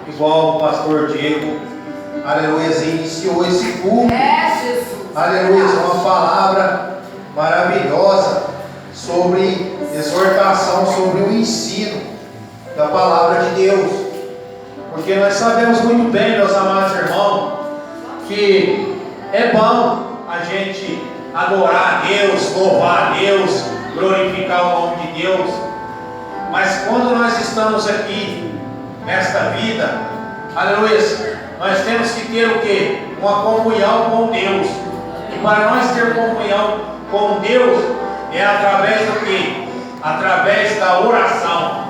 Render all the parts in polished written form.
Igual o pastor Diego, aleluia, iniciou esse culto, Jesus, aleluia, uma palavra maravilhosa sobre exortação, sobre o ensino da palavra de Deus, porque nós sabemos muito bem, meus amados irmãos, que é bom a gente adorar a Deus, louvar a Deus, glorificar o nome de Deus, mas quando nós estamos aqui nesta vida, aleluia, nós temos que ter o quê? Uma comunhão com Deus. E para nós ter comunhão com Deus é através do quê? Através da oração.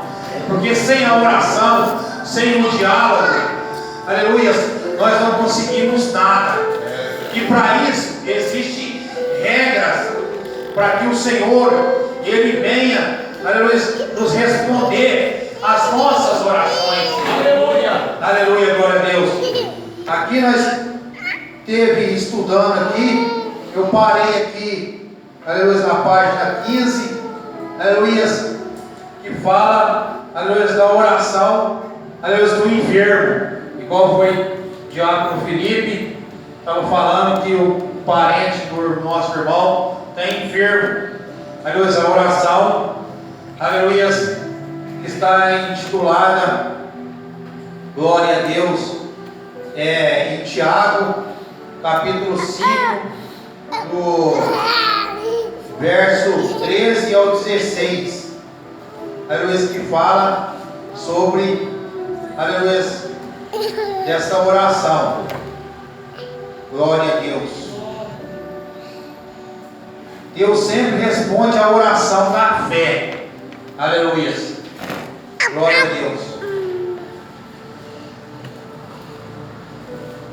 Porque sem a oração, sem o diálogo, aleluia, nós não conseguimos nada. E para isso existem regras para que o Senhor ele venha, aleluia, nos responder as nossas orações. Aleluia, aleluia, glória a Deus. Aqui nós teve estudando aqui, eu parei aqui, aleluia, na página 15, aleluia, que fala, aleluia, da oração, aleluia, do enfermo, igual foi o diácono Felipe, estava falando que o parente do nosso irmão está enfermo, aleluia, a oração, aleluia, está intitulada, glória a Deus, em Tiago, capítulo 5, do verso 13 ao 16, aleluia, que fala sobre, aleluia, dessa oração, glória a Deus. Deus sempre responde à oração da fé, aleluia. Glória a Deus.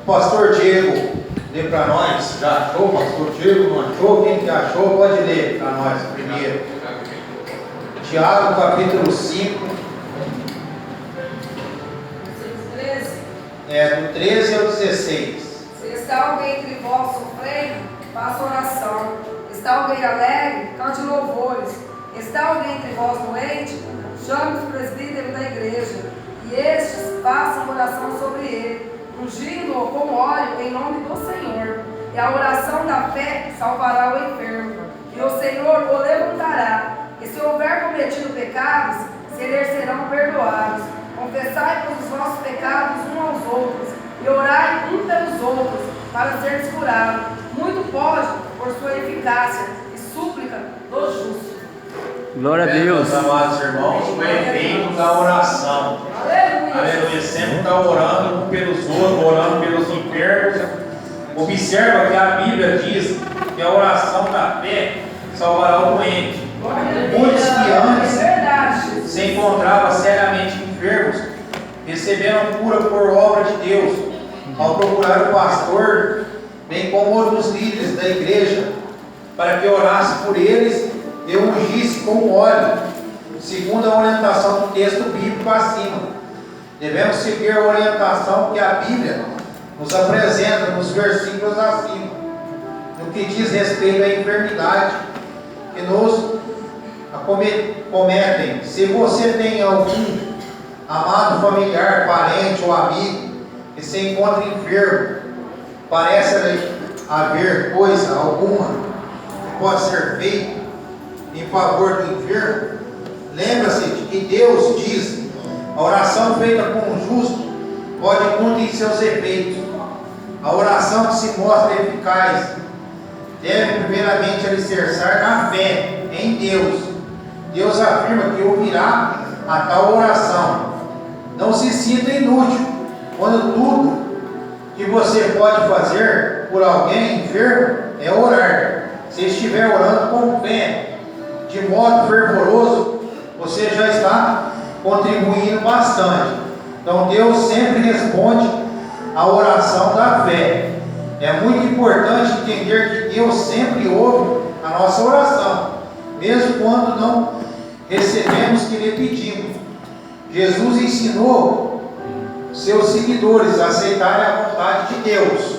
Pastor Diego, lê para nós. Já achou, pastor Diego? Não achou? Quem que achou, pode ler para nós primeiro. Tiago, capítulo 5. Do 13 ao 16. Se está alguém entre vós sofrendo, faça oração. Está alguém alegre, cante louvores. Está alguém entre vós doente, chame os presbíteros da igreja, e estes façam oração sobre ele, ungindo-o com óleo em nome do Senhor. E a oração da fé salvará o enfermo, e o Senhor o levantará. E se houver cometido pecados, se lhes serão perdoados. Confessai os vossos pecados uns aos outros, e orai uns pelos outros, para seres curados. Muito pode, por sua eficácia, e súplica do justo. Glória a Deus. Meus amados irmãos, o efeito da oração. Aleluia. Sempre está orando pelos outros, orando pelos enfermos. Observa que a Bíblia diz que a oração da fé salvará o doente. Muitos que antes se encontravam seriamente enfermos receberam cura por obra de Deus ao procurar o pastor, bem como outros líderes da igreja, para que orasse por eles e ungisse com óleo, segundo a orientação do texto bíblico acima. Devemos seguir a orientação que a Bíblia nos apresenta nos versículos acima, no que diz respeito à enfermidade que nos acometem. Se você tem algum amado familiar, parente ou amigo que se encontra enfermo, parece haver coisa alguma que pode ser feita em favor do enfermo, lembra-se de que Deus diz: a oração feita com o justo pode muito em seus efeitos. A oração que se mostra eficaz deve primeiramente alicerçar na fé em Deus. Deus afirma que ouvirá a tal oração. Não se sinta inútil quando tudo que você pode fazer por alguém enfermo é orar. Se estiver orando com fé, de modo fervoroso, você já está contribuindo bastante. Então Deus sempre responde à oração da fé. É muito importante entender que Deus sempre ouve a nossa oração, mesmo quando não recebemos o que lhe pedimos. Jesus ensinou seus seguidores a aceitarem a vontade de Deus.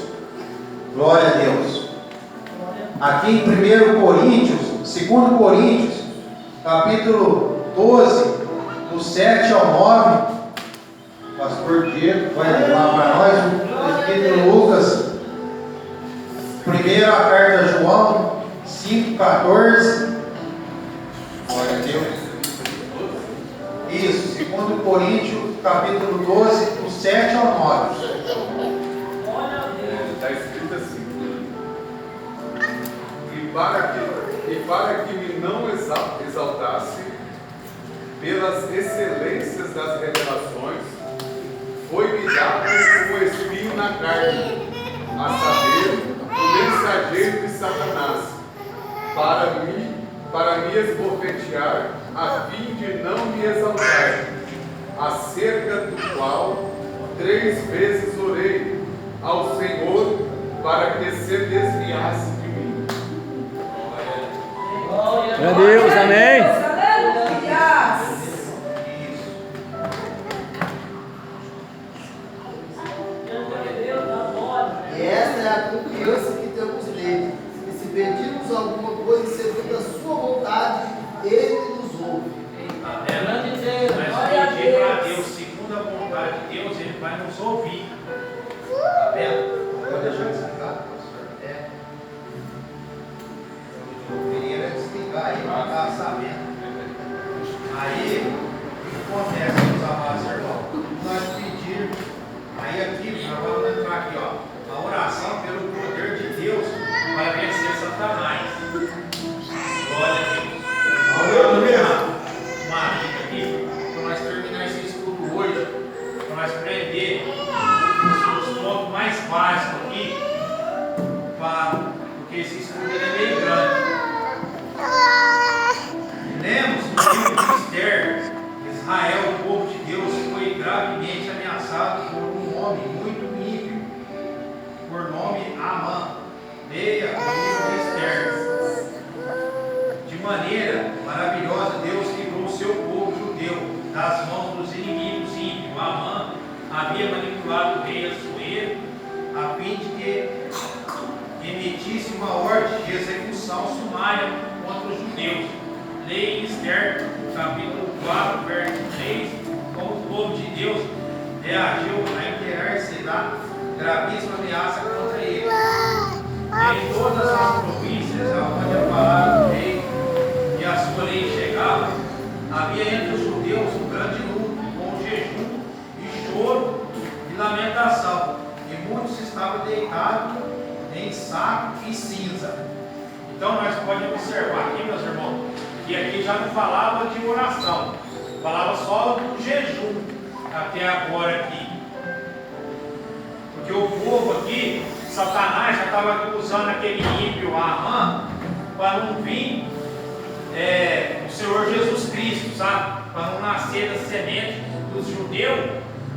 Glória a Deus. Aqui em 2 Coríntios, capítulo 12, do 7 ao 9, Diego vai levar para nós o presbítero Lucas, primeira carta a João 5,14. Glória a Deus. Isso, 2 Coríntios, capítulo 12, do 7 ao 9. Está escrito assim: e para que me não exaltasse pelas excelências das revelações, foi-me dado um espinho na carne, a saber, o mensageiro de Satanás, para me esbofetear, a fim de não me exaltar, acerca do qual 3 vezes orei ao Senhor para que se desviasse de mim. Glória a Deus, amém. Aleluia. E esta é a confiança que temos nele, que se pedirmos alguma coisa segundo a sua vontade, ele nos ouve. Mas se pedir para Deus segundo a vontade de Deus, ele vai nos ouvir. Está vendo? Vou deixar desligado, pastor. Eu queria desligar aí para ficar sabendo. Aí, o que acontece, meus amados irmãos? Nós pedirmos, aí aqui, nós vamos entrar aqui, ó, a oração pelo poder de Deus para vencer Satanás. Glória a Deus. Aleluia. Maria aqui, para nós terminar esse estudo hoje, para nós aprender os pontos mais básicos aqui, porque esse estudo ele é meio grande. Lemos no livro de Esther, Israel, o povo de Deus, foi gravemente ameaçado por um homem muito ímpio, por nome Amã. Leia o livro de Esther. De maneira maravilhosa, Deus livrou o seu povo judeu das mãos dos inimigos ímpios. Amã havia manipulado o rei Assuero a fim de que emitisse uma ordem de execução sumária contra os judeus. Leia em Esther, capítulo 4, verso 3, como o povo de Deus reagiu a interar-se da gravíssima ameaça contra ele. Em todas as províncias onde a palavra do rei e a sua lei chegava, havia entre os judeus um grande luto, com jejum e choro e lamentação, e muitos estavam deitados em saco e cinza. Então nós podemos observar aqui, meus irmãos, que aqui já não falava de oração, falava só do jejum até agora aqui. Porque o povo aqui, Satanás já estava usando aquele ímpio Amã para não vir o Senhor Jesus Cristo, sabe? Para não nascer da semente dos judeus,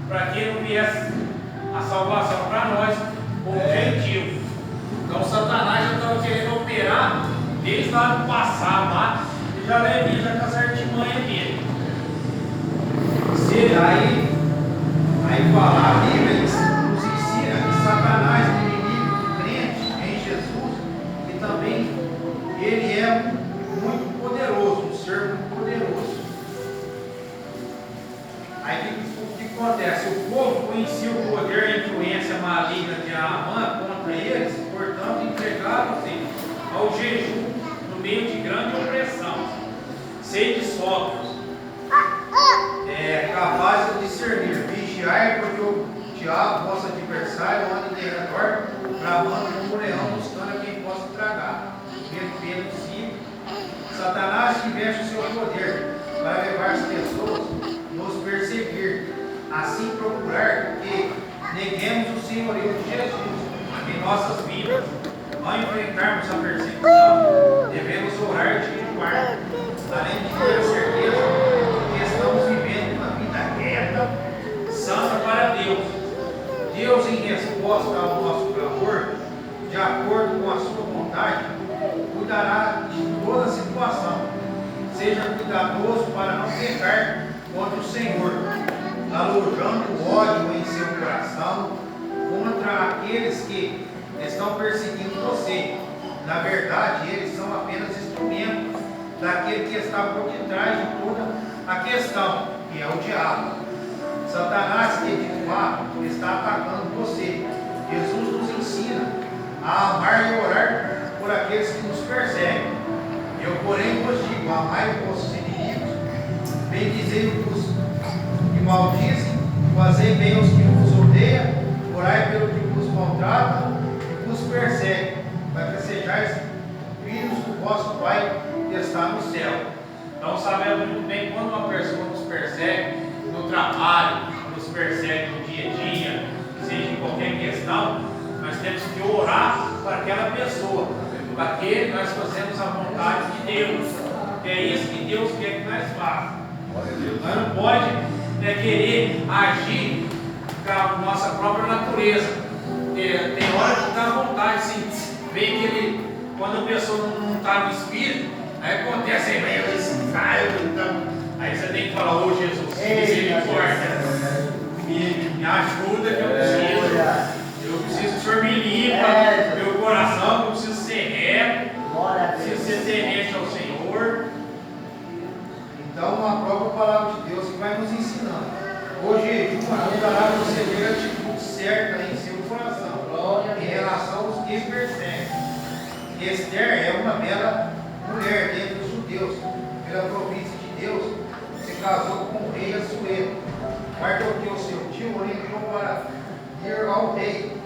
para que não viesse a salvação para nós, como gentio. Então Satanás já estava querendo operar desde lá do passado, lá, e já levia já com as artimanhas dele. Aí fala, a Bíblia nos ensina que Satanás, o inimigo do crente em Jesus, que também ele é muito poderoso, um ser muito poderoso. Aí o que acontece? O povo conhecia o poder e a influência maligna de Amã contra eles, portanto entregaram-se ao jejum no meio de grande opressão, sem de sócios, capazes de discernir, vigiar, porque o diabo, vosso adversário, anda em redor, bramando como um leão, buscando a quem possa tragar. Pedro 5. Satanás que veste o seu poder para levar as pessoas nos perseguir, assim procurar que neguemos o senhorio de Jesus em nossas vidas. Ao enfrentarmos a perseguição, devemos orar e jejuar, além de ter a certeza que estamos vivendo uma vida reta, santa para Deus. Deus, em resposta ao nosso clamor, de acordo com a sua vontade, cuidará de toda a situação. Seja cuidadoso para não pecar contra o Senhor, alojando o ódio em seu coração contra aqueles que estão perseguindo você. Na verdade, eles são apenas instrumentos daquele que está por detrás de toda a questão, que é o diabo. Satanás, que de fato qual dizem: fazei bem aos que vos odeiam, orai pelo que vos maltrata e vos persegue, para que sejais filhos do vosso Pai que está no céu. Então sabemos muito bem quando uma pessoa nos persegue no trabalho, nos persegue no dia a dia, seja em qualquer questão, nós temos que orar para aquela pessoa, para que nós fazemos a vontade de Deus, que é isso que Deus quer que nós façamos. Nós não podemos querer agir com a nossa própria natureza. Tem hora que dá vontade, assim, vê que ele, quando a pessoa não está no espírito, aí acontece, aí você tem que falar: ô Jesus, misericórdia, me ajuda que eu preciso que o Senhor me limpa meu coração, eu preciso ser reto, preciso ser temente ao Senhor. Então, a própria palavra de Deus que vai nos ensinando. O jejum ajudará você a ver a atitude certa em seu coração, em relação aos que perseguem. Esther é uma bela mulher dentre os judeus. Pela província de Deus, se casou com o rei Assuero. Mardoqueu, seu tio, o enviou para ir ao rei,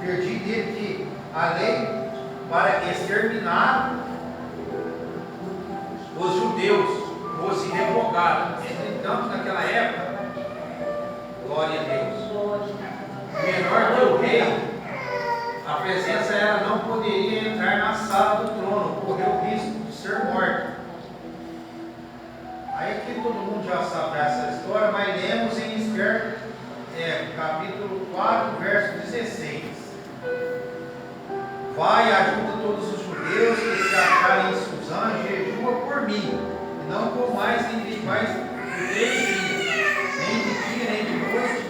pedir dele que a lei para exterminar os judeus fosse revogada. Entretanto, naquela época, glória a Deus, menor que o rei, a presença ela não poderia entrar na sala do trono, correu o risco de ser morta. Aí que todo mundo já sabe essa história, mas lemos em Esther, capítulo 4, verso 16. Vai, ajuda todos os judeus que se acharem em Suzã, jejua por mim, e não comais nem bebais por 3 dias, nem de dia nem de noite,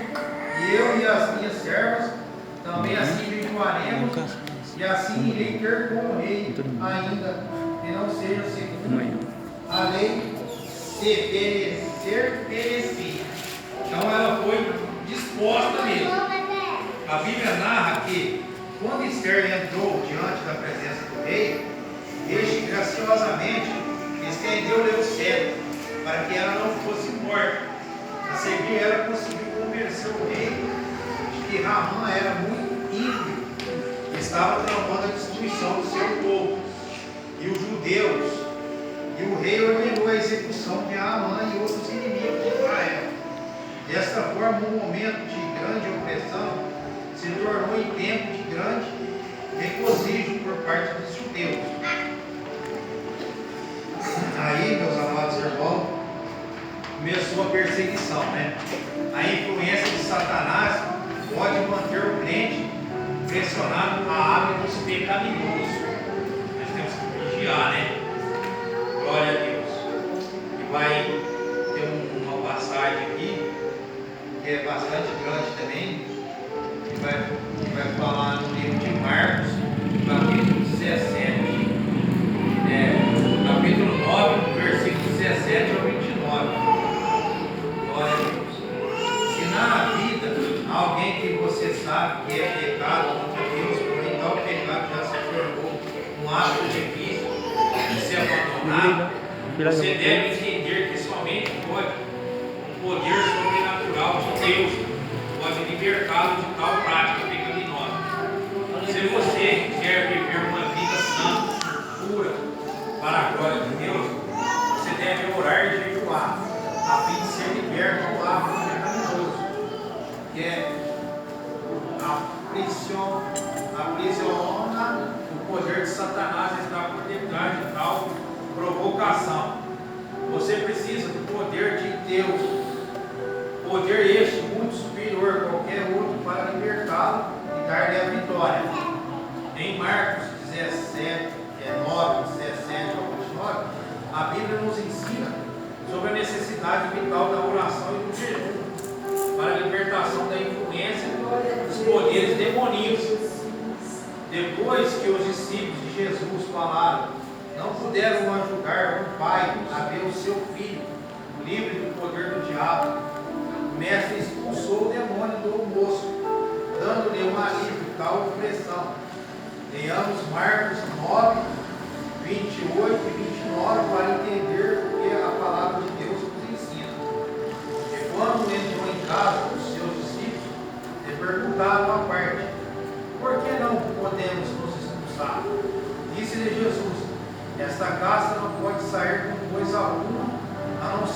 e eu e as minhas servas também assim jejuaremos, e assim irei ter com o rei ainda, e não seja segundo a lei se perecer. Então ela foi disposta mesmo. A Bíblia narra que quando Esther entrou diante da presença do rei, este graciosamente estendeu-lhe o cetro para que ela não fosse morta. A seguir, ela conseguiu convencer o rei de que Ramã era muito ímpio e estava tramando a destruição do seu povo e os judeus. E o rei ordenou a execução de Amã e outros inimigos de Israel. Desta forma, um momento de grande opressão se tornou em tempo de grande regozijo por parte dos judeus. Aí, meus amados irmãos, começou a perseguição, né? A influência de Satanás pode manter o crente pressionado a hábitos pecaminosos. Nós temos que vigiar, né? Glória a Deus. E vai ter uma passagem aqui que é bastante grande também, que vai falar no livro de Marcos, capítulo 17, capítulo 9, versículo 17 ao 29. Glória a Deus. Se na vida há alguém que você sabe que é pecado contra Deus, porém tal pecado já se tornou um hábito difícil de ser abandonado, você deve entender que somente pode um poder sobrenatural de Deus pode libertá-lo de tal prática pecaminosa. Se você quer viver uma vida santa, pura, para a glória de Deus, você deve orar e jejuar, a fim de ser liberto do hábito pecaminoso, que é aprisiona o poder de Satanás está por detrás de tal provocação. Você precisa do poder de Deus, poder este muito superior a qualquer outro para libertá-lo e dar-lhe a vitória. Em Marcos 17, 9, 17 ao 29, a Bíblia nos ensina sobre a necessidade vital da oração e do jejum para a libertação da influência dos poderes demoníacos. Depois que os discípulos de Jesus falaram, não puderam ajudar o pai a ver o seu filho livre do poder do diabo. O mestre expulsou o demônio do moço, dando-lhe um alívio tal opressão. Leamos Marcos 9, 28 e 29 para entender o que a palavra de Deus nos ensina. E quando entrou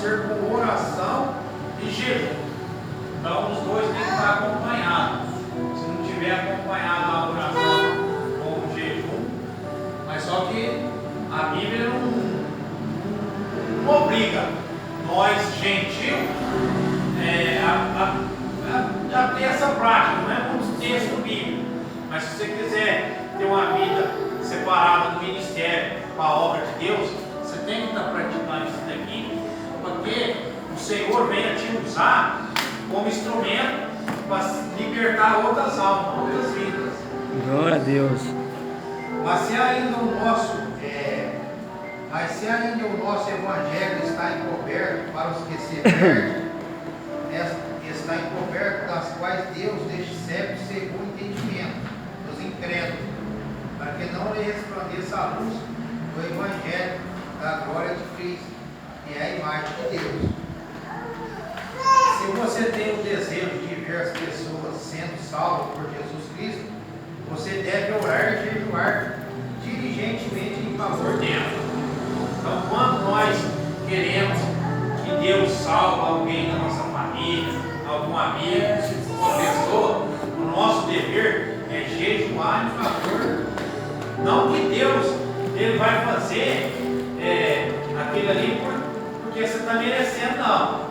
ser com oração e jejum. Então os dois têm que estar acompanhados. Se não tiver acompanhado a oração com o jejum, mas só que a Bíblia não obriga nós, gentios, a ter essa prática, não é um texto bíblico. Mas se você quiser ter uma vida separada do ministério para a obra de Deus, você tem que estar praticando isso daqui, porque o Senhor venha te usar como instrumento para libertar outras almas, outras vidas. Glória a Deus. Mas se ainda o nosso evangelho está encoberto para os que se perdem, está encoberto das quais Deus deixa cegos segundo o entendimento dos incrédulos, para que não lhe resplandeça a luz do evangelho da glória de Cristo, que é a imagem de Deus. Se você tem o desejo de ver as pessoas sendo salvas por Jesus Cristo, você deve orar e jejuar diligentemente em favor dela. Então, quando nós queremos que Deus salve alguém da nossa família, algum amigo, uma pessoa, o nosso dever é jejuar em favor. Não que Deus ele vai fazer aquilo ali porque você está merecendo, não.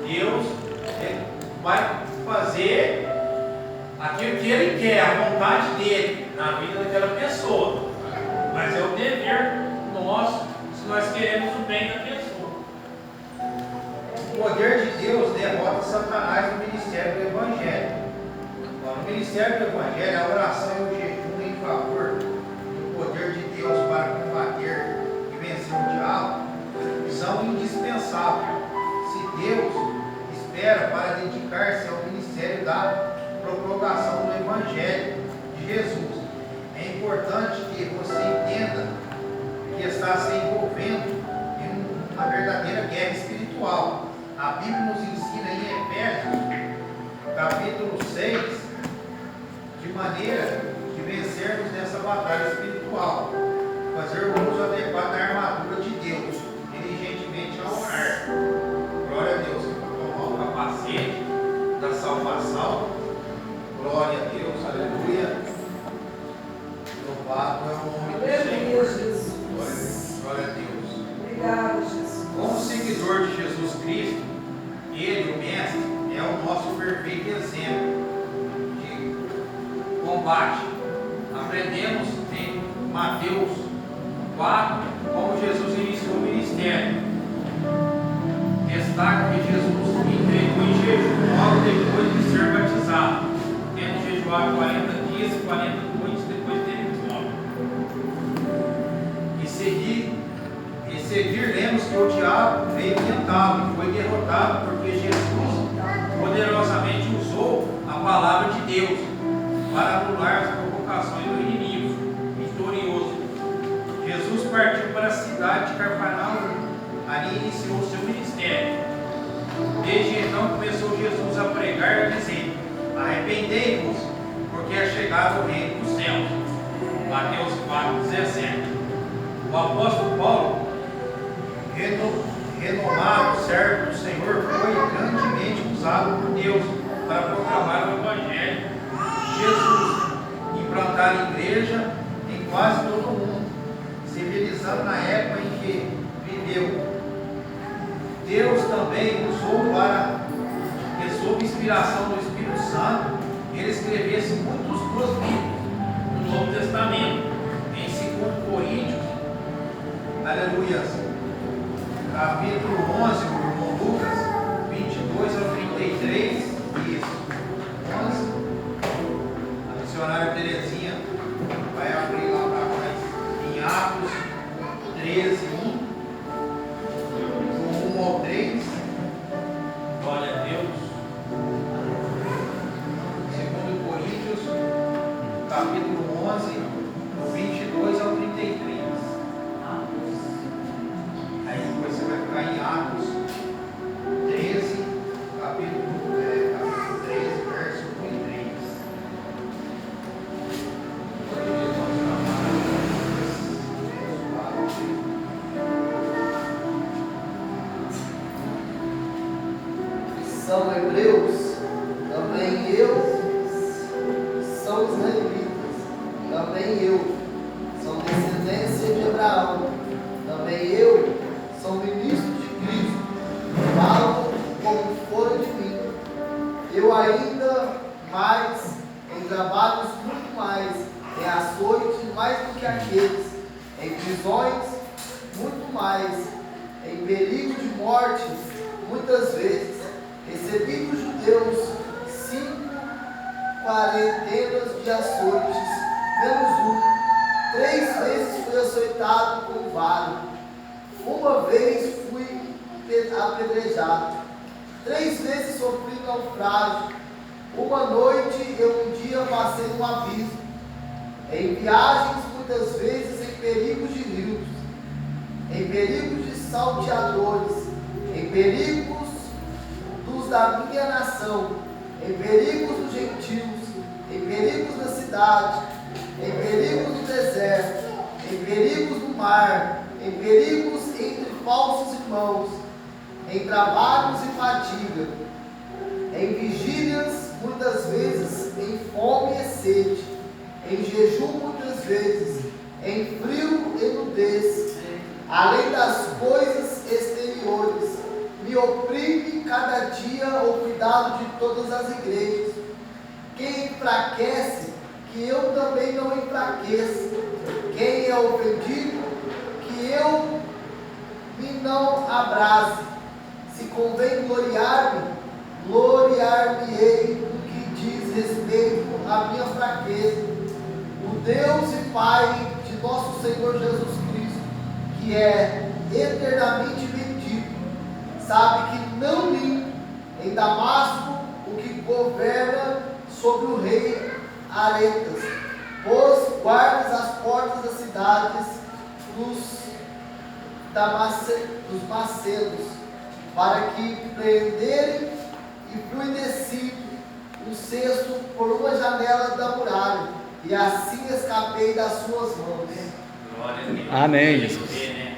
Deus vai fazer aquilo que Ele quer, a vontade dEle na vida daquela pessoa. Mas é o dever nosso, se nós queremos o bem da pessoa. O poder de Deus derrota Satanás no ministério do Evangelho. No ministério do Evangelho, a oração e o jejum em favor do poder de Deus para combater e vencer o diabo são indispensáveis. Se Deus espera para dedicar-se ao ministério da propagação do Evangelho de Jesus, é importante que você entenda que está se envolvendo em uma verdadeira guerra espiritual. A Bíblia nos ensina em Efésios, capítulo 6, de maneira de vencermos nessa batalha espiritual, fazer o uso adequado da armadura de Deus, diligentemente a orar. Glória a Deus, tomar o capacete da salvação. Glória a Deus, aleluia. Louvado é o nome do Aleluia, Senhor. Jesus. Glória a Deus. Obrigado, Jesus. Como seguidor de Jesus Cristo, Ele, o Mestre, é o nosso perfeito exemplo de combate. Aprendemos em Mateus 4 como Jesus iniciou o ministério. Destaca que Jesus entregou em jejum logo depois de ser batizado, tendo jejuado 40 dias e 40 noites depois de ter fome. Em seguir, lemos que o diabo veio tentá-lo e foi derrotado porque Jesus poderosamente usou a palavra de Deus para anular as provocações do inimigo vitorioso. Jesus partiu para a cidade de Cafarnaum. Ali iniciou o seu ministério. Desde então começou Jesus a pregar, dizendo: arrependei-vos, porque é chegado o reino dos céus. Mateus 4,17. O apóstolo Paulo, renomado servo do Senhor, foi grandemente usado por Deus para proclamar o Evangelho de Jesus, implantar igreja em quase todo o mundo, civilizando na época em que viveu. Deus também usou para que, sob inspiração do Espírito Santo, ele escrevesse muitos dos livros do Novo Testamento, em 2 Coríntios, aleluia, capítulo 11, o irmão Lucas, 22 ao 33, isso, 11, a missionária Terezinha vai abrir lá para nós, em Atos 13, 1, do 1 ao 3, glória a Deus. 2 Coríntios, capítulo 11, do 22 ao 33. Aí depois você vai ficar em Atos 13, capítulo 13, verso 1 e 3. ainda mais, em trabalhos muito mais, em açoites mais do que aqueles, em prisões muito mais, em perigo de morte muitas vezes. Recebi dos judeus 5 quarentenas de açoites, menos um. 3 vezes fui açoitado com vara. Uma vez fui apedrejado. 3 vezes sofri naufrágio. Uma noite um dia passei no abismo. Em viagens muitas vezes em perigos de rios, em perigos de salteadores, em perigos dos da minha nação, em perigos dos gentios, em perigos da cidade, em perigos do deserto, em perigos do mar, em perigos entre falsos irmãos, em trabalhos e fadiga, em vigílias muitas vezes, em fome e sede, em jejum muitas vezes, em frio e nudez, além das coisas exteriores. Me oprime cada dia o cuidado de todas as igrejas. Quem enfraquece, que eu também não enfraqueça. Quem é ofendido, que eu me não abrase. Se convém gloriar-me, gloriar-me-ei no que diz respeito à minha fraqueza. O Deus e Pai de nosso Senhor Jesus Cristo, que é eternamente bendito, sabe que não li em Damasco o que governa sobre o rei Aretas, pois guardas as portas das cidades dos macedos, para que prenderem, e fui descido um cesto por uma janela da muralha, e assim escapei das suas mãos. Glória a Deus. Amém, Você Jesus. vê, né?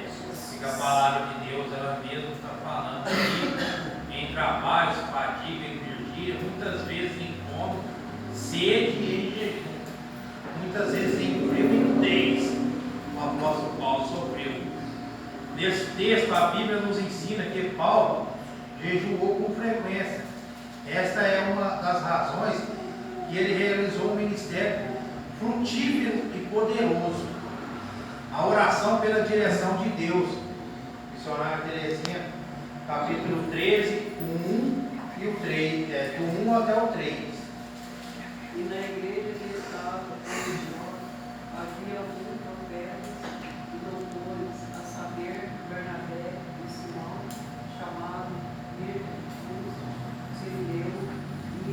Que a palavra de Deus, ela mesmo está falando aqui, em trabalhos, fadiga, em virgínia, muitas vezes em fome, sede e em jejum, muitas vezes em frio e nudez, o apóstolo Paulo sofreu. Nesse texto, a Bíblia nos ensina que Paulo jejuou com frequência. Esta é uma das razões que ele realizou um ministério frutífero e poderoso. A oração pela direção de Deus. Missionária Terezinha, capítulo 13, o 1 e o 3, do 1 até o 3. E na igreja que estava havia alguns profetas e doutores, a saber, Bernabé e Simão, chamado Nicodemus, Sirineu e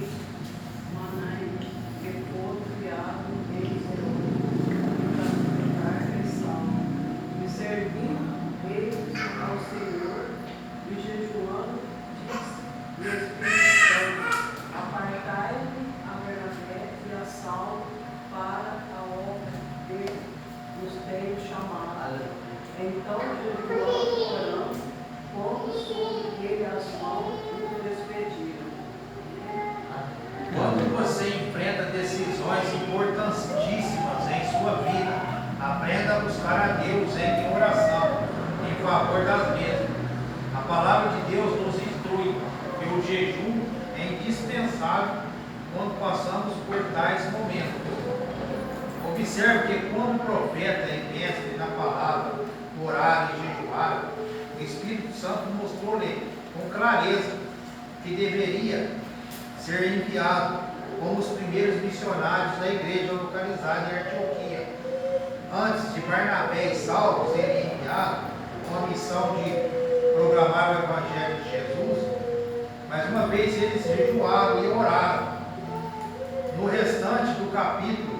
Manaém, que foram criados em Israel, para sustentar e salvo, e servindo eles ao Senhor, e jejuando, disse o Espírito Santo: apartai-me a Bernabé e a Saulo para a obra que nos tenho chamado. Então, jejuando, orando, pondo sobre ele as mãos, o despediram. Quando você enfrenta decisões importantíssimas em sua vida, aprenda a buscar a Deus em oração, em favor das mesmas. A palavra de Deus nos instrui que o jejum é indispensável quando passamos por tais momentos. Observe que quando o profeta e mestre na palavra oraram e jejuaram, o Espírito Santo mostrou-lhe com clareza que deveria ser enviado como os primeiros missionários da igreja localizada em Antioquia. Antes de Barnabé e Saulo serem enviados com a missão de proclamar o Evangelho de Jesus, mais uma vez eles jejuaram e oraram. No restante do capítulo,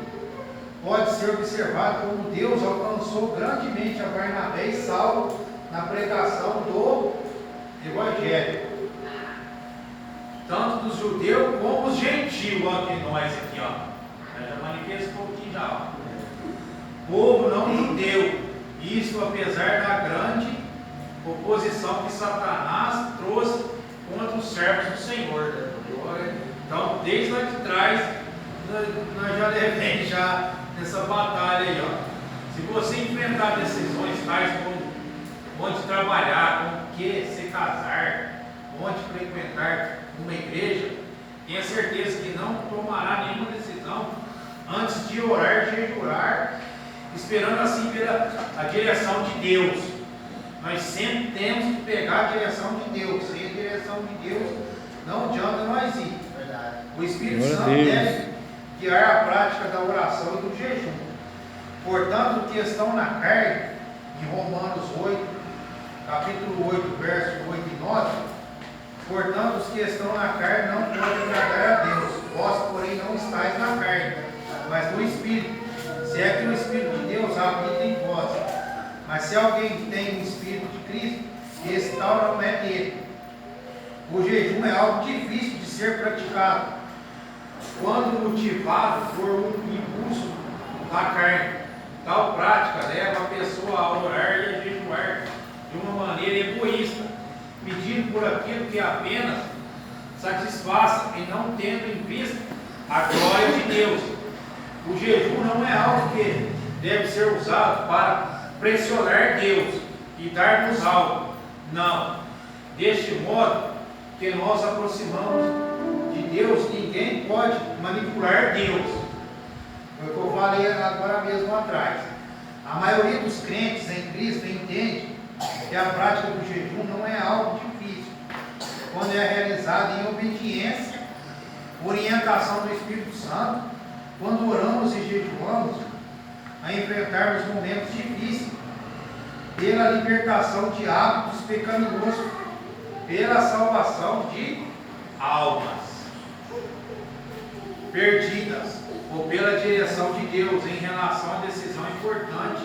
pode ser observado como Deus alcançou grandemente a Barnabé e Saulo na pregação do Evangelho, tanto dos judeus como os gentios. Aqui nós aqui, ó, já manifestou aqui já, ó. Povo não judeu, isso apesar da grande oposição que Satanás trouxe contra os servos do Senhor. Então, desde lá de trás, nós já devemos já nessa batalha aí, ó. Se você enfrentar decisões tais como onde trabalhar, com o que se casar, onde frequentar uma igreja, tenha certeza que não tomará nenhuma decisão antes de orar e jejuar, esperando assim pela a direção de Deus. Nós sempre temos que pegar a direção de Deus. Sem a direção de Deus, não adianta nós ir. Verdade. O Espírito Glória a Santo Deus. deve guiar a prática da oração e do jejum. Portanto, o que estão na carne, em Romanos 8, capítulo 8, versos 8 e 9, portanto, os que estão na carne não podem agradar a Deus. Vós, porém, não estáis na carne, mas no Espírito. Se é que o Espírito de Deus habita em vós. Mas se alguém tem o Espírito de Cristo, esse tal não é dele. O jejum é algo difícil de ser praticado quando motivado por um impulso da carne. Tal prática leva a pessoa a orar e a jejuar de uma maneira egoísta, pedindo por aquilo que apenas satisfaça e não tendo em vista a glória de Deus. O jejum não é algo que deve ser usado para pressionar Deus e dar-nos algo. Não. Deste modo que nós aproximamos de Deus, ninguém pode manipular Deus. Foi o que eu falei agora mesmo atrás. A maioria dos crentes em Cristo entende que a prática do jejum não é algo difícil, quando é realizada em obediência, orientação do Espírito Santo, quando oramos e jejuamos, a enfrentarmos momentos difíceis, pela libertação de hábitos pecaminosos, pela salvação de almas perdidas, ou pela direção de Deus em relação à decisão importante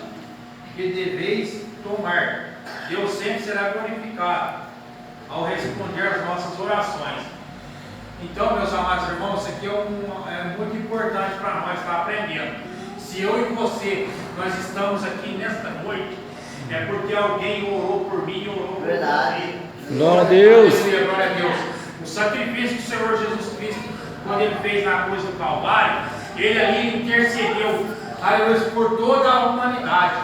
que deveis tomar. Deus sempre será glorificado ao responder às nossas orações. Então, meus amados irmãos, isso aqui é muito importante para nós estar aprendendo. Se eu e você, nós estamos aqui nesta noite, é porque alguém orou por mim e orou por você. Glória a Deus. Aleluia, glória a Deus. O sacrifício do Senhor Jesus Cristo, quando Ele fez na cruz do Calvário, Ele ali intercedeu, aleluia, por toda a humanidade.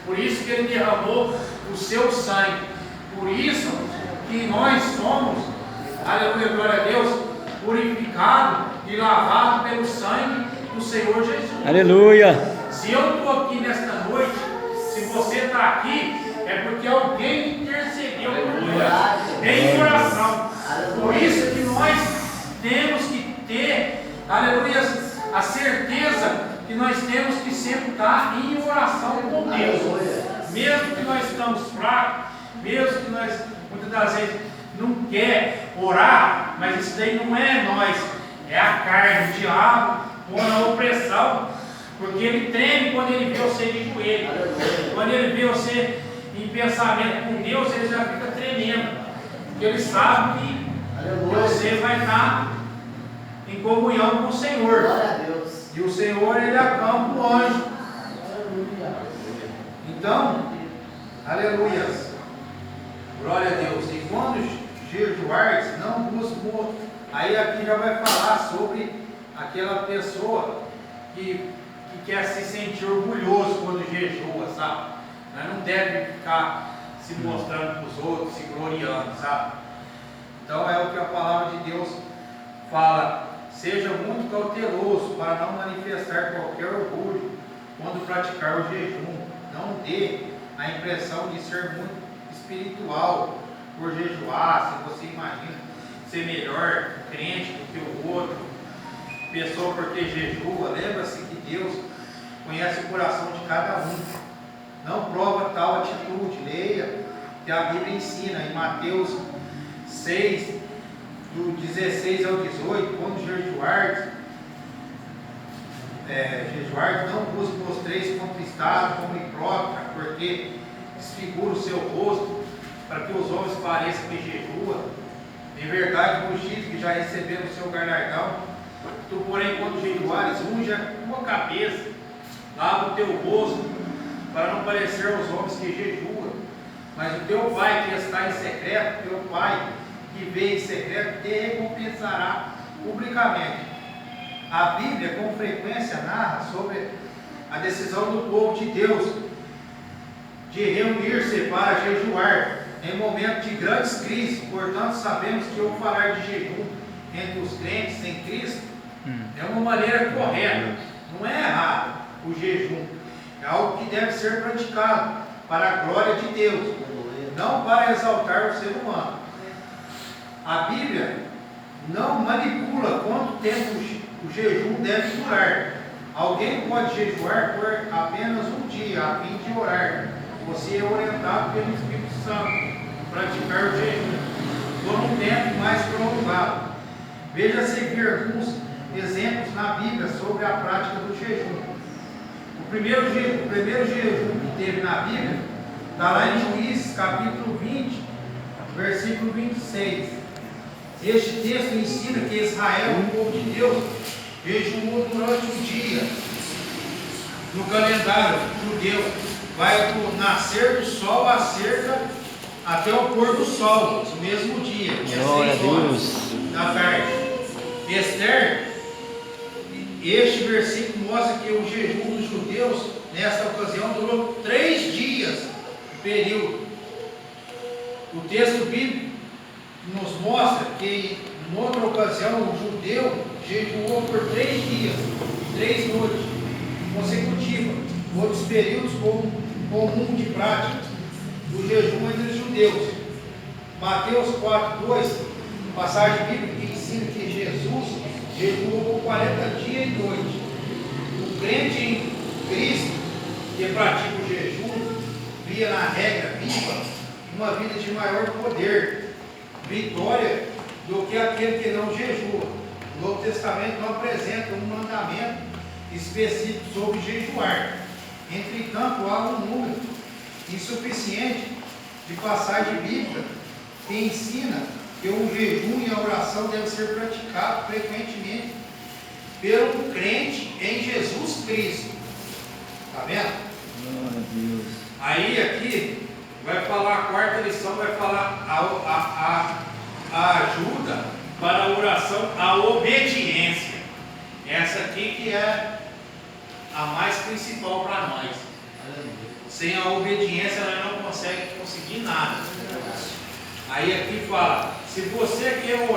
Por isso que Ele derramou o seu sangue. Por isso que nós somos, aleluia, glória a Deus, purificados e lavados pelo sangue do Senhor Jesus. Aleluia. Se eu estou aqui nesta noite, se você está aqui, é porque alguém intercedeu por nós em oração. Por isso que nós temos que ter, aleluia, a certeza que nós temos que sempre estar em oração com Deus. Mesmo que nós estamos fracos, mesmo que nós muitas das vezes não quer orar, mas isso daí não é nós, é a carne, o diabo, ou a opressão, porque ele treme quando ele vê você de joelho. Quando ele vê você em pensamento com Deus, ele já fica tremendo, porque ele sabe que você vai estar em comunhão com o Senhor. E o Senhor, ele acalma o anjo. Então, aleluias, glória a Deus. E quando jejuardes, não busco. Aí aqui já vai falar sobre aquela pessoa que quer se sentir orgulhoso quando jejua, sabe? Nós não deve ficar se mostrando para os outros, se gloriando, sabe? Então é o que a palavra de Deus fala. Seja muito cauteloso para não manifestar qualquer orgulho quando praticar o jejum. Não dê a impressão de ser muito espiritual por jejuar. Se você imagina ser melhor crente do que o outro, pessoa porque jejua, lembra-se que Deus conhece o coração de cada um. Não prova tal atitude. Leia que a Bíblia ensina em Mateus 6, do 16 ao 18, quando jejuardes, não vos mostreis contristados como hipócritas, porque desfigura o seu rosto, para que os homens pareçam que jejua. Em verdade vos digo que já receberam o seu galardão. Tu, porém, quando jejuares, unja a tua cabeça, lava o teu rosto, para não parecer aos homens que jejuam. Mas o teu Pai que está em secreto, teu Pai que vê em secreto, te recompensará publicamente. A Bíblia com frequência narra sobre a decisão do povo de Deus de reunir-se para jejuar em momento de grandes crises. Portanto, sabemos que ao falar de jejum entre os crentes em Cristo é uma maneira correta, não é errado o jejum, é algo que deve ser praticado para a glória de Deus, não para exaltar o ser humano. A Bíblia não manipula quanto tempo o jejum deve durar. Alguém pode jejuar por apenas um dia, a fim de orar. Você é orientado pelo Espírito Santo a praticar o jejum por um tempo mais prolongado. Veja a seguir alguns exemplos na Bíblia sobre a prática do jejum. O primeiro jejum que teve na Bíblia está lá em Juízes, capítulo 20, versículo 26. Este texto ensina que Israel, o povo de Deus, jejuou durante um dia. No calendário judeu, vai do nascer do sol até o pôr do sol, no mesmo dia, que é 6 horas da tarde. Esther, este versículo mostra que o jejum dos judeus, nesta ocasião, durou 3 dias, o período. O texto bíblico nos mostra que, em outra ocasião, o judeu jejuou por 3 dias, 3 noites consecutivas, outros períodos comum de prática do jejum entre os judeus. Mateus 4:2, passagem bíblica que ensina que Jesus jejuou por 40 dias e noites. O crente em Cristo que pratica o jejum via na regra viva uma vida de maior poder, vitória, do que aquele que não jejua. O Novo Testamento não apresenta um mandamento específico sobre jejuar. Entretanto, há um número insuficiente de passagem bíblica que ensina que o jejum e a oração devem ser praticados frequentemente pelo crente em Jesus Cristo. Está vendo? Aí aqui vai falar, a quarta lição vai falar a ajuda para a oração, a obediência. Essa aqui que é a mais principal para nós. Sem a obediência nós não conseguimos conseguir nada. Aí aqui fala, se você quer orar,